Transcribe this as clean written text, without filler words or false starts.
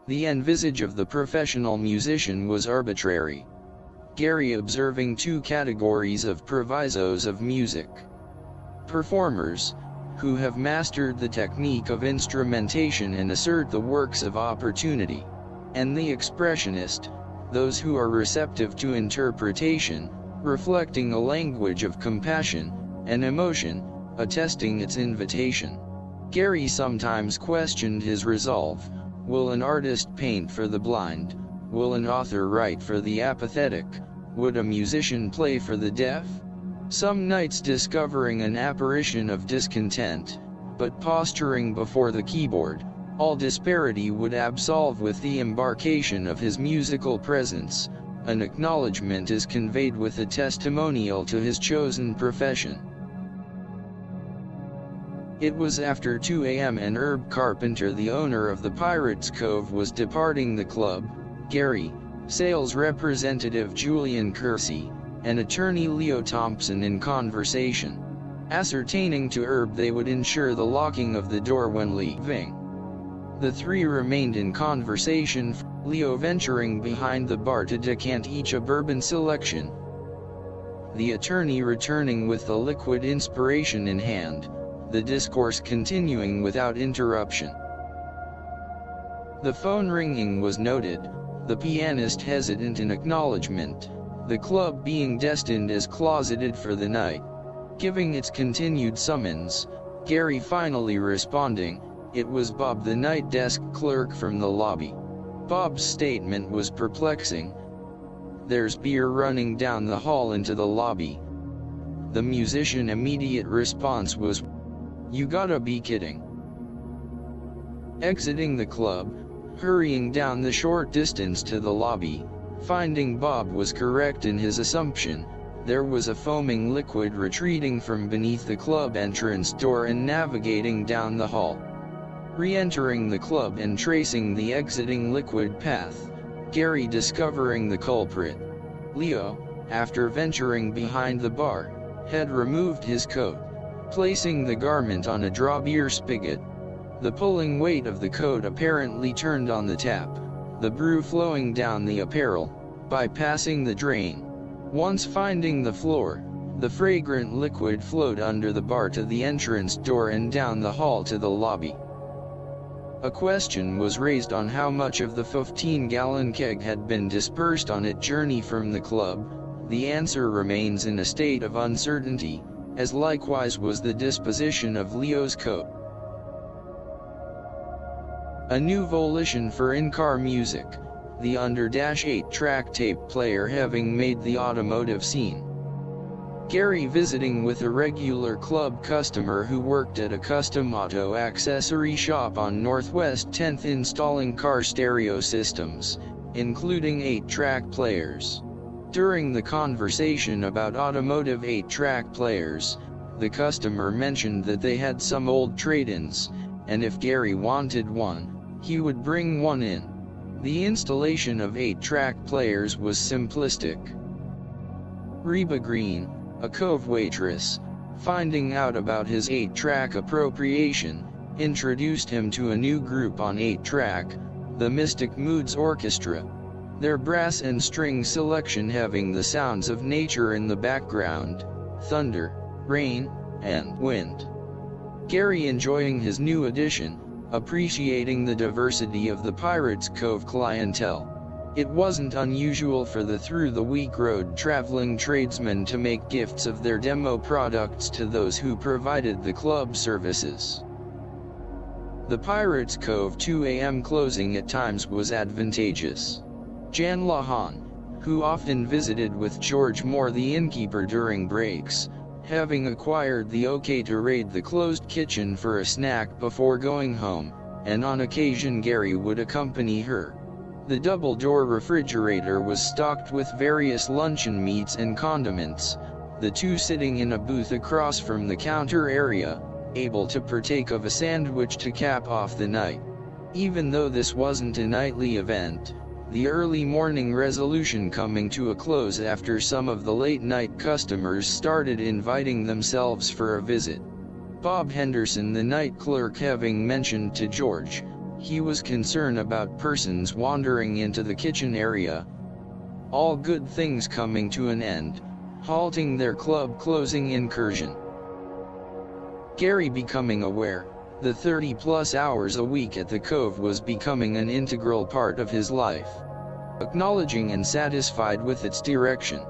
The envisage of the professional musician was arbitrary. Gary observing two categories of provisos of music. Performers, who have mastered the technique of instrumentation and assert the works of opportunity, and the expressionist, those who are receptive to interpretation, reflecting a language of compassion and emotion, attesting its invitation. Gary sometimes questioned his resolve. Will an artist paint for the blind? Will an author write for the apathetic? Would a musician play for the deaf? Some nights discovering an apparition of discontent, but posturing before the keyboard, all disparity would absolve with the embarkation of his musical presence. An acknowledgement is conveyed with a testimonial to his chosen profession. It was after 2 a.m. and Herb Carpenter, the owner of the Pirates Cove, was departing the club. Gary, sales representative Julian Kersey, and attorney Leo Thompson in conversation. Ascertaining to Herb they would ensure the locking of the door when leaving. The three remained in conversation, Leo venturing behind the bar to decant each a bourbon selection. The attorney returning with the liquid inspiration in hand, the discourse continuing without interruption. The phone ringing was noted, the pianist hesitant in acknowledgement, the club being destined as closeted for the night. Giving its continued summons, Gary finally responding, it was Bob, the night desk clerk from the lobby. Bob's statement was perplexing. There's beer running down the hall into the lobby. The musician's immediate response was, you gotta be kidding. Exiting the club, hurrying down the short distance to the lobby, finding Bob was correct in his assumption, there was a foaming liquid retreating from beneath the club entrance door and navigating down the hall. Re-entering the club and tracing the exiting liquid path, Gary discovering the culprit. Leo, after venturing behind the bar, had removed his coat, placing the garment on a draw beer spigot. The pulling weight of the coat apparently turned on the tap, the brew flowing down the apparel, bypassing the drain. Once finding the floor, the fragrant liquid flowed under the bar to the entrance door and down the hall to the lobby. A question was raised on how much of the 15-gallon keg had been dispersed on its journey from the club. The answer remains in a state of uncertainty, as likewise was the disposition of Leo's coat. A new volition for in-car music, the under 8-track tape player having made the automotive scene. Gary visiting with a regular club customer who worked at a custom auto accessory shop on Northwest 10th installing car stereo systems, including 8-track players. During the conversation about automotive 8-track players, the customer mentioned that they had some old trade-ins, and if Gary wanted one, he would bring one in. The installation of 8-track players was simplistic. Reba Green, a Cove waitress, finding out about his 8-track appropriation, introduced him to a new group on 8-track, the Mystic Moods Orchestra. Their brass and string selection having the sounds of nature in the background, thunder, rain, and wind. Gary enjoying his new addition, appreciating the diversity of the Pirates Cove clientele. It wasn't unusual for the through-the-week road-traveling tradesmen to make gifts of their demo products to those who provided the club services. The Pirates Cove 2 a.m. closing at times was advantageous. Jan Lahan, who often visited with George Moore the innkeeper during breaks, having acquired the okay to raid the closed kitchen for a snack before going home, and on occasion Gary would accompany her. The double-door refrigerator was stocked with various luncheon meats and condiments, the two sitting in a booth across from the counter area, able to partake of a sandwich to cap off the night. Even though this wasn't a nightly event, the early morning resolution coming to a close after some of the late-night customers started inviting themselves for a visit. Bob Henderson, the night clerk, having mentioned to George, He was concerned about persons wandering into the kitchen area, all good things coming to an end, halting their club closing incursion. Gary becoming aware, the 30-plus hours a week at the Cove was becoming an integral part of his life. Acknowledging and satisfied with its direction.